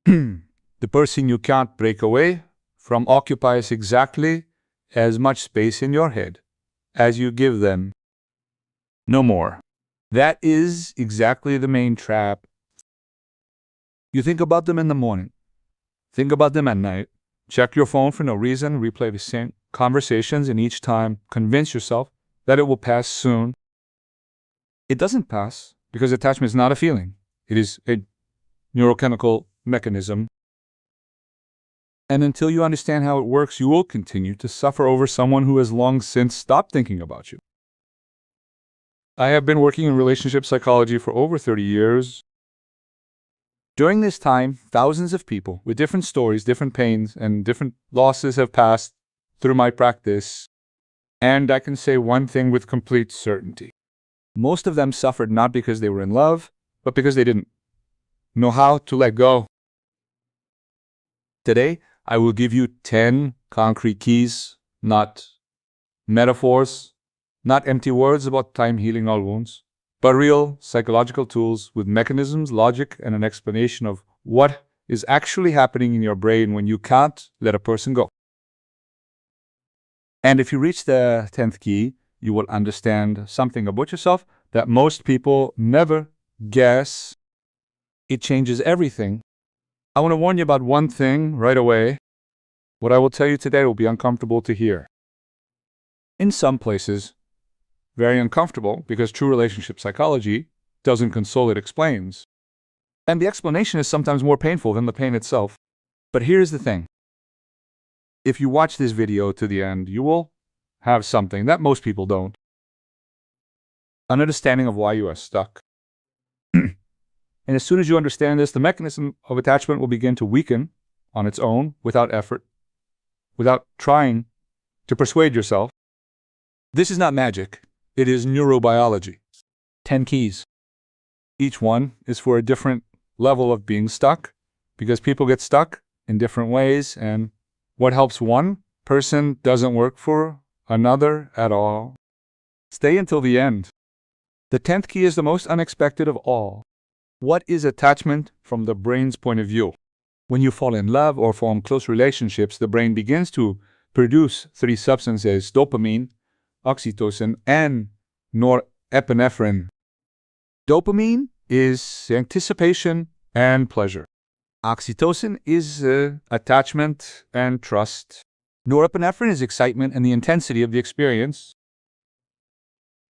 The person you can't break away from occupies exactly as much space in your head as you give them. No more. That is exactly the main trap. You think about them in the morning. Think about them at night. Check your phone for no reason. Replay the same conversations, and each time convince yourself that it will pass soon. It doesn't pass because attachment is not a feeling. It is a neurochemical mechanism. And until you understand how it works, you will continue to suffer over someone who has long since stopped thinking about you. I have been working in relationship psychology for over 30 years. During this time, thousands of people with different stories, different pains, and different losses have passed through my practice. And I can say one thing with complete certainty. Most of them suffered not because they were in love, but because they didn't know how to let go. Today, I will give you 10 concrete keys, not metaphors, not empty words about time healing all wounds, but real psychological tools with mechanisms, logic, and an explanation of what is actually happening in your brain when you can't let a person go. And if you reach the 10th key, you will understand something about yourself that most people never guess. It changes everything. I want to warn you about one thing right away. What I will tell you today will be uncomfortable to hear. In some places, very uncomfortable, because true relationship psychology doesn't console, it explains. And the explanation is sometimes more painful than the pain itself. But here's the thing. If you watch this video to the end, you will have something that most people don't. An understanding of why you are stuck. And as soon as you understand this, the mechanism of attachment will begin to weaken on its own, without effort, without trying to persuade yourself. This is not magic. It is neurobiology. 10 keys. Each one is for a different level of being stuck, because people get stuck in different ways, and what helps one person doesn't work for another at all. Stay until the end. The 10th key is the most unexpected of all. What is attachment from the brain's point of view? When you fall in love or form close relationships, the brain begins to produce 3 substances: dopamine, oxytocin, and norepinephrine. Dopamine is anticipation and pleasure. Oxytocin is attachment and trust. Norepinephrine is excitement and the intensity of the experience.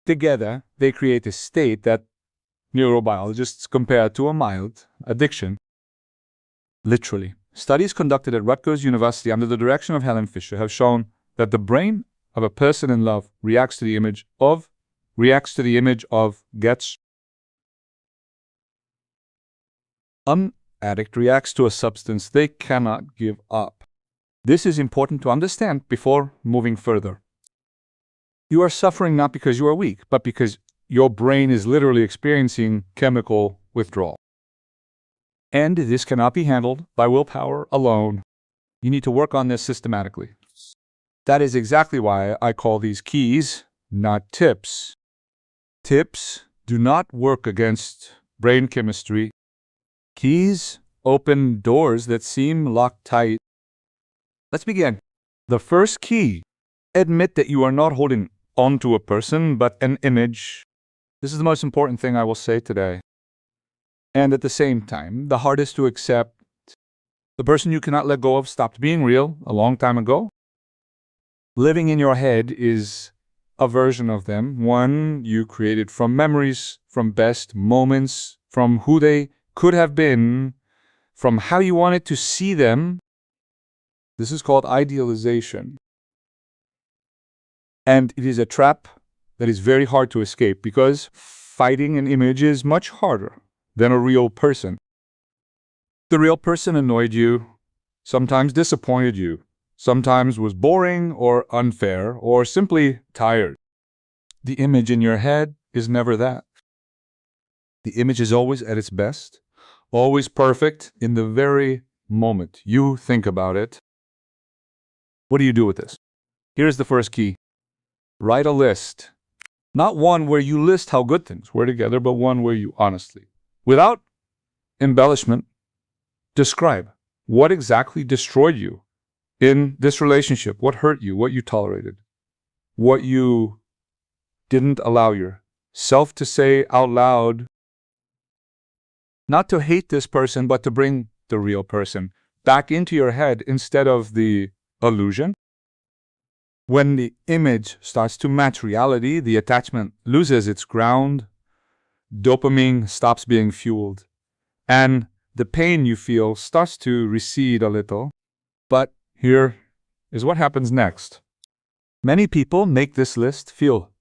Together, they create a state that neurobiologists compare to a mild addiction. Literally. Studies conducted at Rutgers University under the direction of Helen Fisher have shown that the brain of a person in love reacts to the image of, gets. An addict reacts to a substance they cannot give up. This is important to understand before moving further. You are suffering not because you are weak, but because your brain is literally experiencing chemical withdrawal. And this cannot be handled by willpower alone. You need to work on this systematically. That is exactly why I call these keys, not tips. Tips do not work against brain chemistry. Keys open doors that seem locked tight. Let's begin. The first key: admit that you are not holding on to a person, but an image. This is the most important thing I will say today. And at the same time, the hardest to accept. The person you cannot let go of stopped being real a long time ago. Living in your head is a version of them, one you created from memories, from best moments, from who they could have been, from how you wanted to see them. This is called idealization. And it is a trap that is very hard to escape, because fighting an image is much harder than a real person. The real person annoyed you, sometimes disappointed you, sometimes was boring or unfair or simply tired. The image in your head is never that. The image is always at its best, always perfect in the very moment you think about it. What do you do with this? Here's the first key. Write a list. Not one where you list how good things were together, but one where you honestly, without embellishment, Describe what exactly destroyed you in this relationship, what hurt you, what you tolerated, what you didn't allow yourself to say out loud. Not to hate this person, but to bring the real person back into your head instead of the illusion. When the image starts to match reality, the attachment loses its ground, dopamine stops being fueled, and the pain you feel starts to recede a little. But here is what happens next. Many people make this list, feel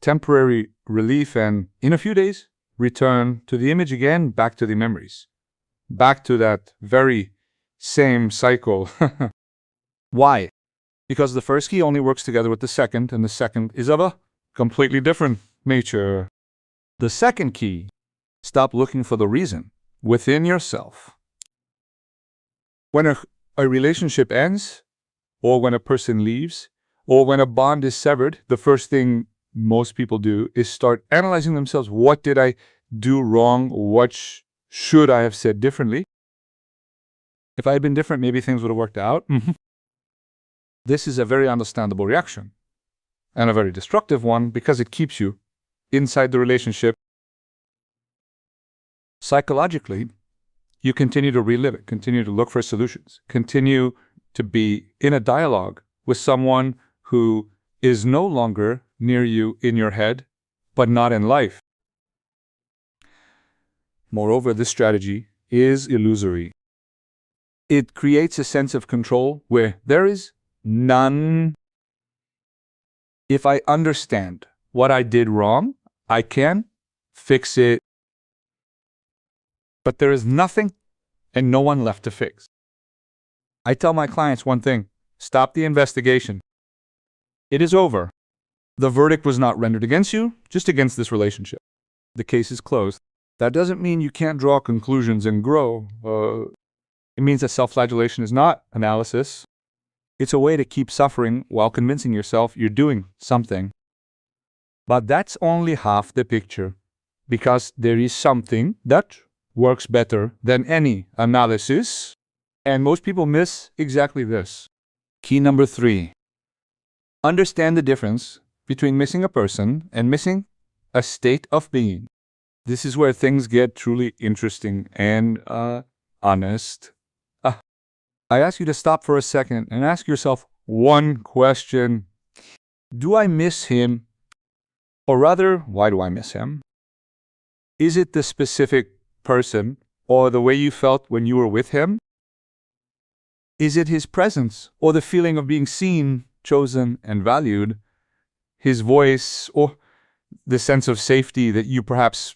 temporary relief, and in a few days, return to the image again, back to the memories, back to that very same cycle. Why? Because the first key only works together with the second, and the second is of a completely different nature. The second key, stop looking for the reason within yourself. When a relationship ends, or when a person leaves, or when a bond is severed, the first thing most people do is start analyzing themselves. What did I do wrong? What should I have said differently? If I had been different, maybe things would have worked out. This is a very understandable reaction, and a very destructive one, because it keeps you inside the relationship. Psychologically, you continue to relive it, continue to look for solutions, continue to be in a dialogue with someone who is no longer near you in your head, but not in life. Moreover, this strategy is illusory. It creates a sense of control where there is none. If I understand what I did wrong, I can fix it. But there is nothing and no one left to fix. I tell my clients one thing: stop the investigation. It is over. The verdict was not rendered against you, just against this relationship. The case is closed. That doesn't mean you can't draw conclusions and grow. It means that self-flagellation is not analysis. It's a way to keep suffering while convincing yourself you're doing something. But that's only half the picture, because there is something that works better than any analysis, and most people miss exactly this. Key number 3. Understand the difference between missing a person and missing a state of being. This is where things get truly interesting and honest. I ask you to stop for a second and ask yourself one question. Do I miss him? Or rather, why do I miss him? Is it the specific person or the way you felt when you were with him? Is it his presence or the feeling of being seen, chosen, and valued? His voice or the sense of safety that you perhaps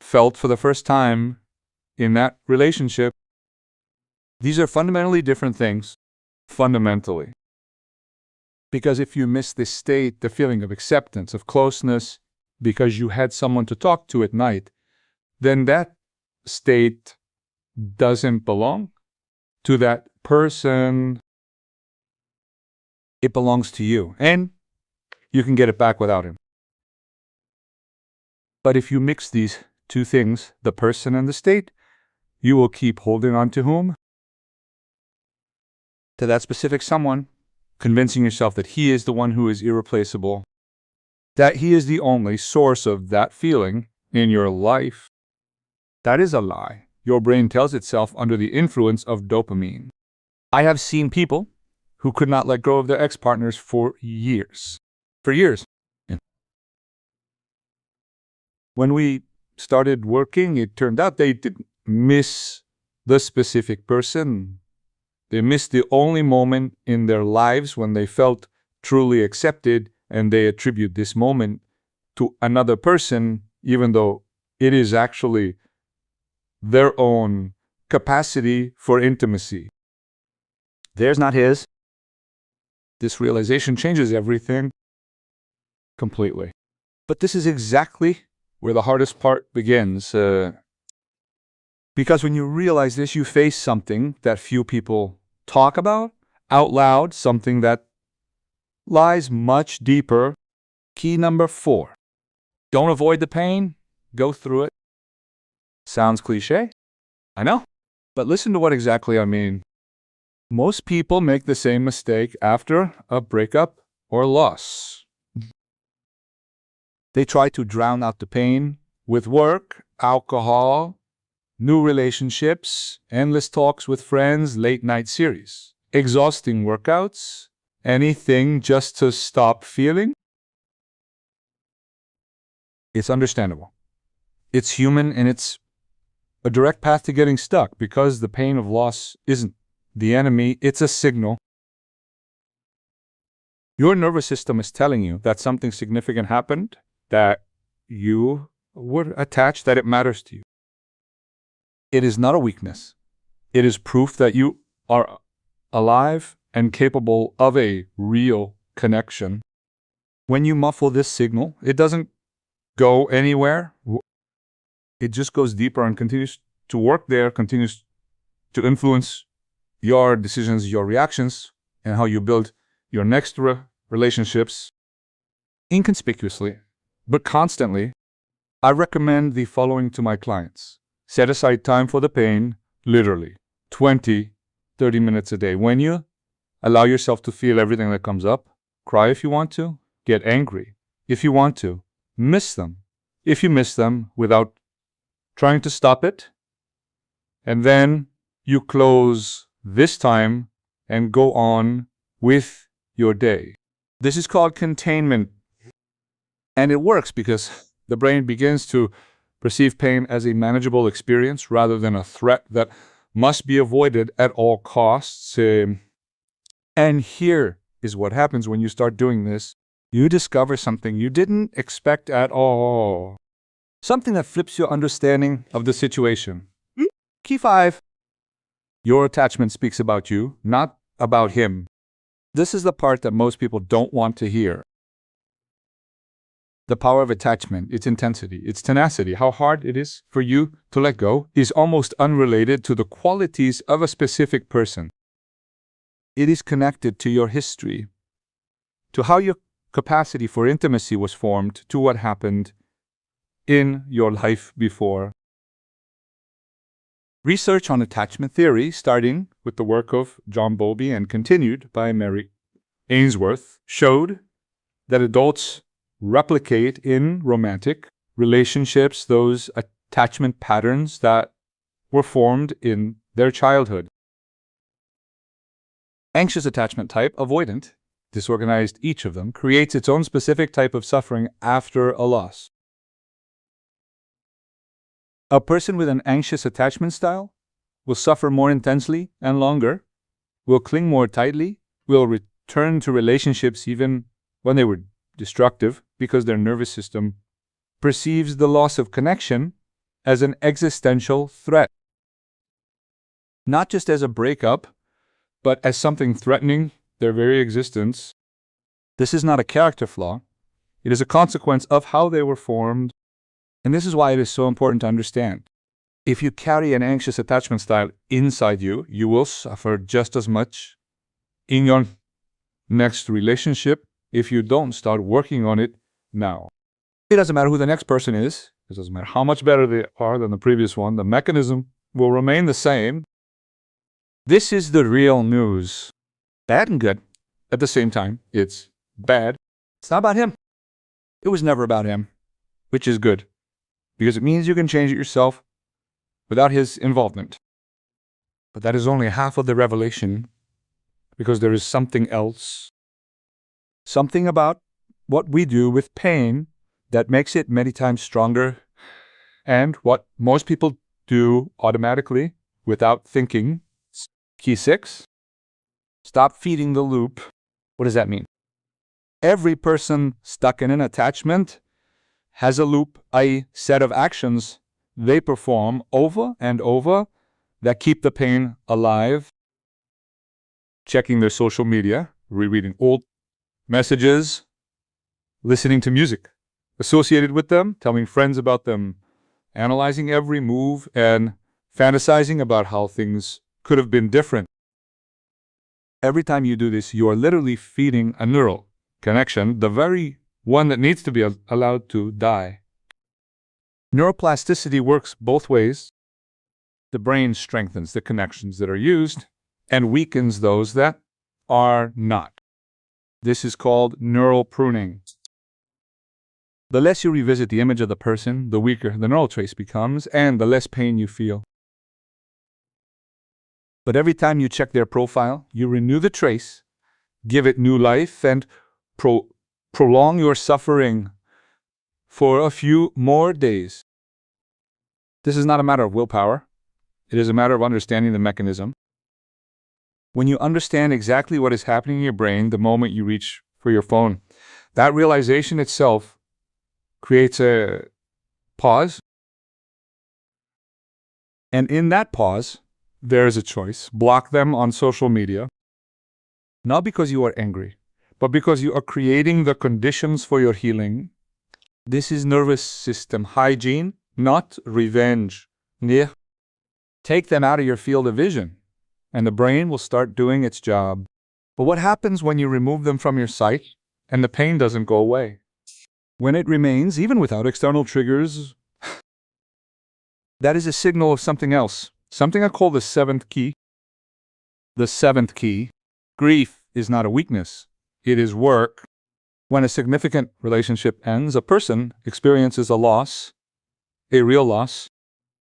felt for the first time in that relationship? These are fundamentally different things. Fundamentally. Because if you miss this state, the feeling of acceptance, of closeness, because you had someone to talk to at night, then that state doesn't belong to that person. It belongs to you, and you can get it back without him. But if you mix these two things, the person and the state, you will keep holding on to whom? To that specific someone, convincing yourself that he is the one who is irreplaceable, that he is the only source of that feeling in your life. That is a lie your brain tells itself under the influence of dopamine. I have seen people who could not let go of their ex-partners for years. For years. When we started working, it turned out they didn't miss the specific person. They missed the only moment in their lives when they felt truly accepted, and they attribute this moment to another person, even though it is actually their own capacity for intimacy. Theirs, not his. This realization changes everything completely. But this is exactly where the hardest part begins. Because when you realize this, you face something that few people talk about out loud, something that lies much deeper. Key number 4. Don't avoid the pain, go through it. Sounds cliche? I know. But listen to what exactly I mean. Most people make the same mistake after a breakup or loss. They try to drown out the pain with work, alcohol, new relationships, endless talks with friends, late-night series, exhausting workouts, anything just to stop feeling. It's understandable. It's human, and it's a direct path to getting stuck because the pain of loss isn't the enemy, it's a signal. Your nervous system is telling you that something significant happened, that you were attached, that it matters to you. It is not a weakness. It is proof that you are alive and capable of a real connection. When you muffle this signal, it doesn't go anywhere. It just goes deeper and continues to work there, continues to influence your decisions, your reactions, and how you build your next relationships. Inconspicuously, but constantly, I recommend the following to my clients. Set aside time for the pain, literally, 20, 30 minutes a day. When you allow yourself to feel everything that comes up, cry if you want to, get angry if you want to, miss them if you miss them without trying to stop it, and then you close this time and go on with your day. This is called containment. And it works because the brain begins to perceive pain as a manageable experience rather than a threat that must be avoided at all costs. And here is what happens when you start doing this. You discover something you didn't expect at all. Something that flips your understanding of the situation. Key 5. Your attachment speaks about you, not about him. This is the part that most people don't want to hear. The power of attachment, its intensity, its tenacity, how hard it is for you to let go, is almost unrelated to the qualities of a specific person. It is connected to your history, to how your capacity for intimacy was formed, to what happened in your life before. Research on attachment theory, starting with the work of John Bowlby and continued by Mary Ainsworth, showed that adults replicate in romantic relationships those attachment patterns that were formed in their childhood. Anxious attachment type, avoidant, disorganized, each of them creates its own specific type of suffering after a loss. A person with an anxious attachment style will suffer more intensely and longer, will cling more tightly, will return to relationships even when they were destructive because their nervous system perceives the loss of connection as an existential threat. Not just as a breakup, but as something threatening their very existence. This is not a character flaw. It is a consequence of how they were formed. And this is why it is so important to understand. If you carry an anxious attachment style inside you, you will suffer just as much in your next relationship if you don't start working on it now. It doesn't matter who the next person is. It doesn't matter how much better they are than the previous one. The mechanism will remain the same. This is the real news. Bad and good. At the same time, it's bad. It's not about him. It was never about him, which is good, because it means you can change it yourself without his involvement. But that is only half of the revelation, because there is something else. Something about what we do with pain that makes it many times stronger, and what most people do automatically without thinking. Key 6. Stop feeding the loop. What does that mean? Every person stuck in an attachment has a loop, a set of actions they perform over and over that keep the pain alive. Checking their social media, rereading old messages, listening to music associated with them, telling friends about them, analyzing every move, and fantasizing about how things could have been different. Every time you do this, you are literally feeding a neural connection, the very one that needs to be allowed to die. Neuroplasticity works both ways. The brain strengthens the connections that are used and weakens those that are not. This is called neural pruning. The less you revisit the image of the person, the weaker the neural trace becomes, and the less pain you feel. But every time you check their profile, you renew the trace, give it new life, and prolong your suffering for a few more days. This is not a matter of willpower. It is a matter of understanding the mechanism. When you understand exactly what is happening in your brain the moment you reach for your phone, that realization itself creates a pause. And in that pause, there is a choice. Block them on social media. Not because you are angry, but because you are creating the conditions for your healing. This is nervous system hygiene, not revenge. Take them out of your field of vision, and the brain will start doing its job. But what happens when you remove them from your sight and the pain doesn't go away? When it remains, even without external triggers, that is a signal of something else. Something I call the seventh key. The seventh key. Grief is not a weakness. It is work. When a significant relationship ends, a person experiences a loss, a real loss,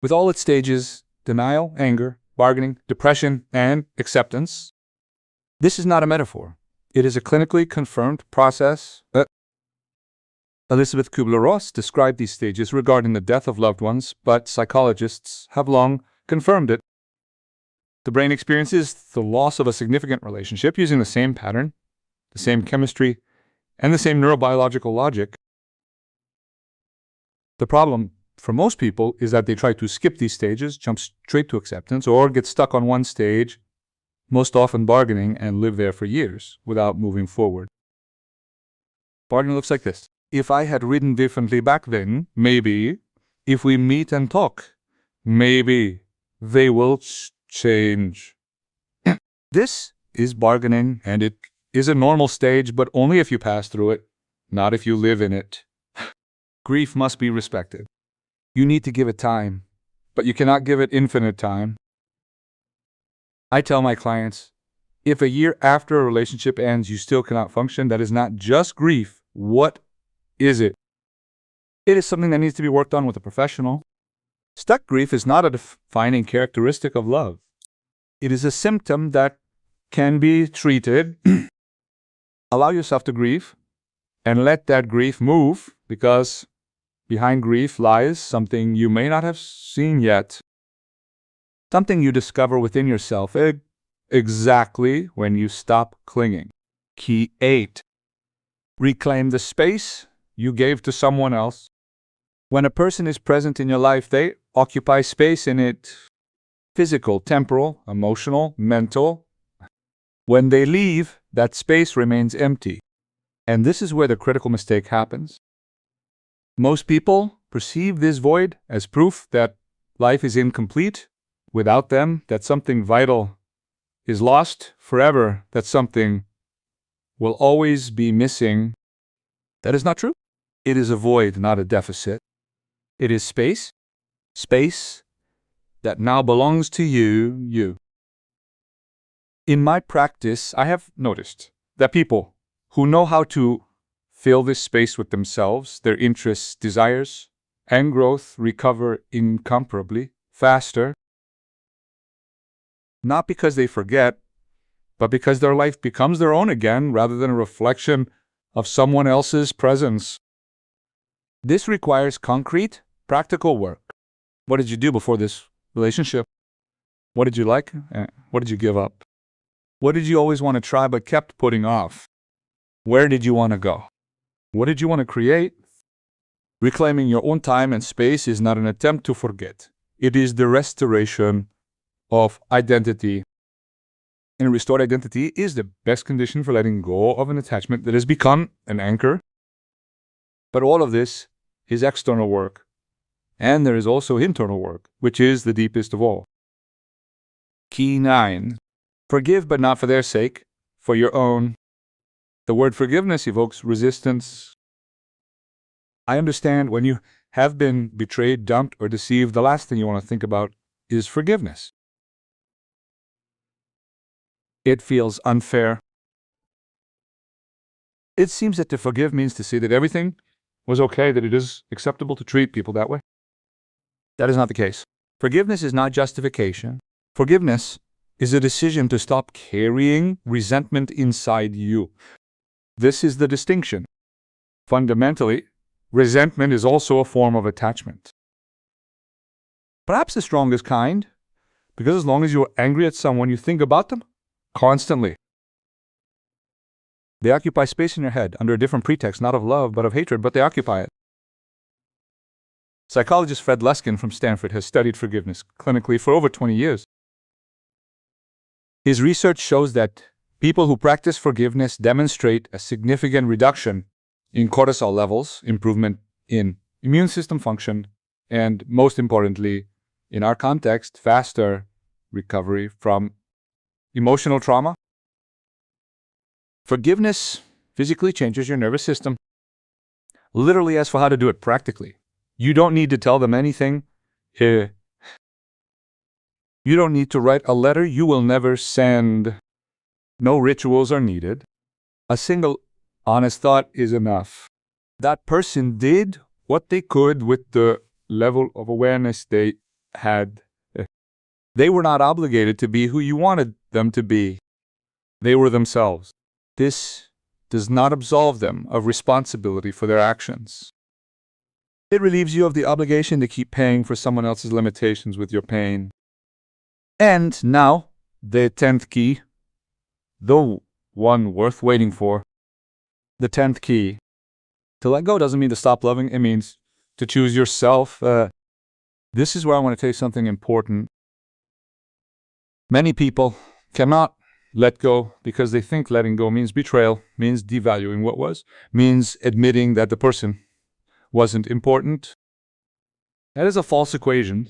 with all its stages: denial, anger, bargaining, depression, and acceptance. This is not a metaphor. It is a clinically confirmed process. Elizabeth Kubler-Ross described these stages regarding the death of loved ones, but psychologists have long confirmed it. The brain experiences the loss of a significant relationship using the same pattern, the same chemistry, and the same neurobiological logic. The problem for most people is that they try to skip these stages, jump straight to acceptance, or get stuck on one stage, most often bargaining, and live there for years without moving forward. Bargaining looks like this. If I had written differently back then, maybe. If we meet and talk, maybe they will change. This is bargaining, and it is a normal stage, but only if you pass through it, not if you live in it. Grief must be respected. You need to give it time, but you cannot give it infinite time. I tell my clients, if a year after a relationship ends you still cannot function, that is not just grief. What is it? It is something that needs to be worked on with a professional. Stuck grief is not a defining characteristic of love. It is a symptom that can be treated. Allow yourself to grieve and let that grief move, because behind grief lies something you may not have seen yet. Something you discover within yourself exactly when you stop clinging. Key 8. Reclaim the space you gave to someone else. When a person is present in your life, they occupy space in it. Physical, temporal, emotional, mental. When they leave, that space remains empty. And this is where the critical mistake happens. Most people perceive this void as proof that life is incomplete without them, that something vital is lost forever, that something will always be missing. That is not true. It is a void, not a deficit. It is space, space that now belongs to you. In my practice, I have noticed that people who know how to fill this space with themselves, their interests, desires, and growth recover incomparably faster. Not because they forget, but because their life becomes their own again rather than a reflection of someone else's presence. This requires concrete, practical work. What did you do before this relationship? What did you like? What did you give up? What did you always want to try but kept putting off? Where did you want to go? What did you want to create? Reclaiming your own time and space is not an attempt to forget. It is the restoration of identity. And restored identity is the best condition for letting go of an attachment that has become an anchor. But all of this is external work. And there is also internal work, which is the deepest of all. Key 9. Forgive, but not for their sake, for your own. The word forgiveness evokes resistance. I understand when you have been betrayed, dumped, or deceived, the last thing you want to think about is forgiveness. It feels unfair. It seems that to forgive means to see that everything was okay, that it is acceptable to treat people that way. That is not the case. Forgiveness is not justification. Forgiveness is a decision to stop carrying resentment inside you. This is the distinction. Fundamentally, resentment is also a form of attachment. Perhaps the strongest kind, because as long as you're angry at someone, you think about them constantly. They occupy space in your head under a different pretext, not of love, but of hatred, but they occupy it. Psychologist Fred Luskin from Stanford has studied forgiveness clinically for over 20 years. His research shows that people who practice forgiveness demonstrate a significant reduction in cortisol levels, improvement in immune system function, and most importantly, in our context, faster recovery from emotional trauma. Forgiveness physically changes your nervous system. Literally, as for how to do it practically, you don't need to tell them anything. You don't need to write a letter you will never send. No rituals are needed. A single honest thought is enough. That person did what they could with the level of awareness they had. They were not obligated to be who you wanted them to be. They were themselves. This does not absolve them of responsibility for their actions. It relieves you of the obligation to keep paying for someone else's limitations with your pain. And now, the 10th key, the one worth waiting for. The 10th key. To let go doesn't mean to stop loving, it means to choose yourself. This is where I want to tell you something important. Many people cannot let go because they think letting go means betrayal, means devaluing what was, means admitting that the person wasn't important. That is a false equation.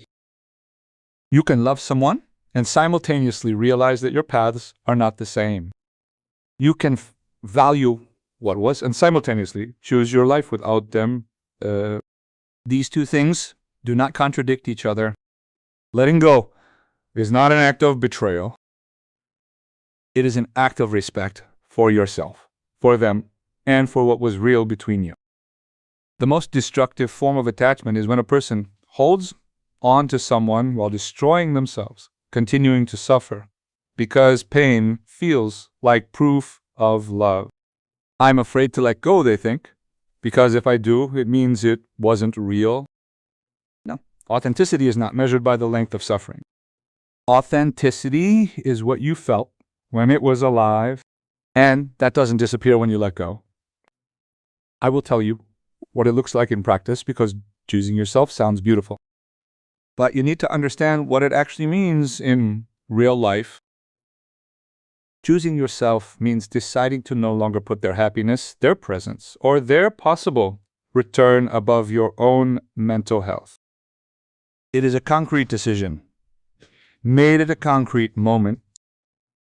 You can love someone and simultaneously realize that your paths are not the same. You can value what was and simultaneously choose your life without them. These two things do not contradict each other. Letting go is not an act of betrayal. It is an act of respect for yourself, for them, and for what was real between you. The most destructive form of attachment is when a person holds on to someone while destroying themselves, continuing to suffer, because pain feels like proof of love. I'm afraid to let go, they think, because if I do, it means it wasn't real. No, authenticity is not measured by the length of suffering. Authenticity is what you felt when it was alive, and that doesn't disappear when you let go. I will tell you what it looks like in practice because choosing yourself sounds beautiful. But you need to understand what it actually means in real life. Choosing yourself means deciding to no longer put their happiness, their presence, or their possible return above your own mental health. It is a concrete decision, made at a concrete moment.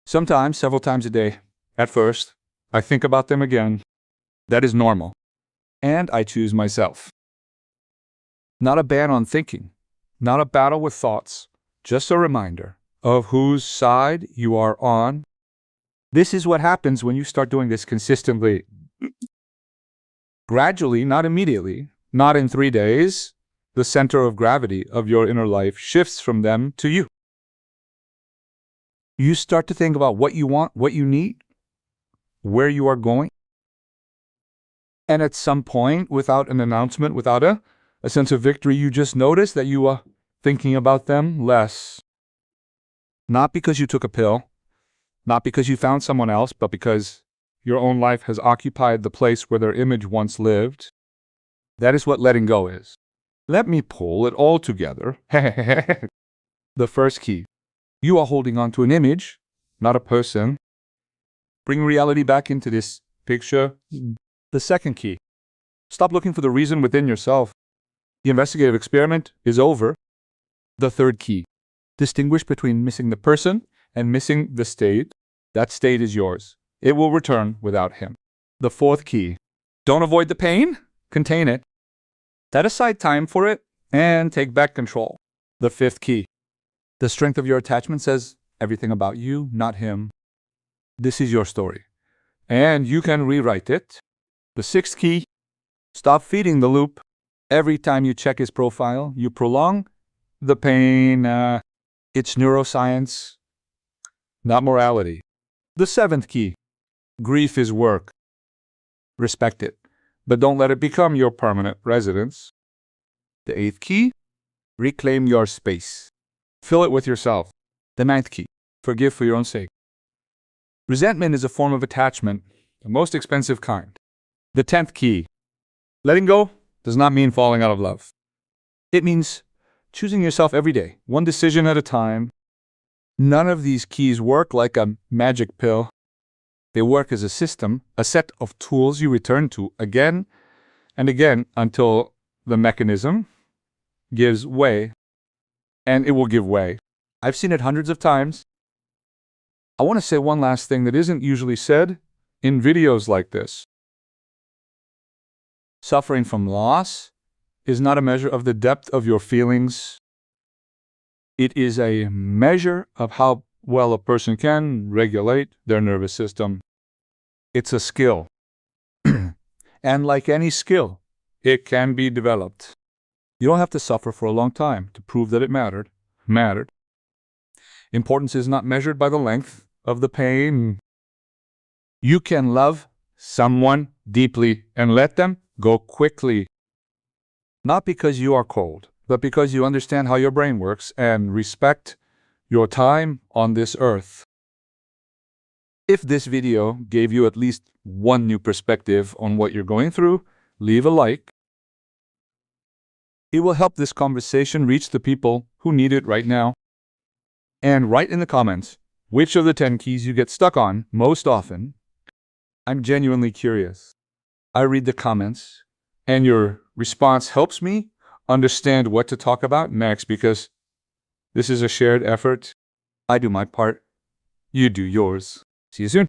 Sometimes, several times a day. At first, I think about them again. That is normal. And I choose myself. Not a ban on thinking, not a battle with thoughts, just a reminder of whose side you are on. This is what happens when you start doing this consistently. Gradually, not immediately, not in 3 days, the center of gravity of your inner life shifts from them to you. You start to think about what you want, what you need, where you are going. And at some point, without an announcement, without a sense of victory, you just notice that you are thinking about them less. Not because you took a pill, not because you found someone else, but because your own life has occupied the place where their image once lived. That is what letting go is. Let me pull it all together. The first key. You are holding on to an image, not a person. Bring reality back into this picture. The second key. Stop looking for the reason within yourself. The investigative experiment is over. The third key. Distinguish between missing the person and missing the state. That state is yours. It will return without him. The fourth key. Don't avoid the pain. Contain it. Set aside time for it and take back control. The fifth key. The strength of your attachment says everything about you, not him. This is your story, and you can rewrite it. The sixth key, stop feeding the loop. Every time you check his profile, you prolong the pain. It's neuroscience, not morality. The seventh key, grief is work. Respect it, but don't let it become your permanent residence. The eighth key, reclaim your space. Fill it with yourself. The ninth key, forgive for your own sake. Resentment is a form of attachment, the most expensive kind. The 10th key, letting go does not mean falling out of love. It means choosing yourself every day, one decision at a time. None of these keys work like a magic pill. They work as a system, a set of tools you return to again and again until the mechanism gives way, and it will give way. I've seen it hundreds of times. I want to say one last thing that isn't usually said in videos like this. Suffering from loss is not a measure of the depth of your feelings. It is a measure of how well a person can regulate their nervous system. It's a skill. And like any skill, it can be developed. You don't have to suffer for a long time to prove that it mattered. Importance is not measured by the length of the pain. You can love someone deeply and let them go quickly. Not because you are cold, but because you understand how your brain works and respect your time on this earth. If this video gave you at least one new perspective on what you're going through, leave a like. It will help this conversation reach the people who need it right now. And write in the comments which of the 10 keys you get stuck on most often. I'm genuinely curious. I read the comments, and your response helps me understand what to talk about next because this is a shared effort. I do my part, you do yours. See you soon.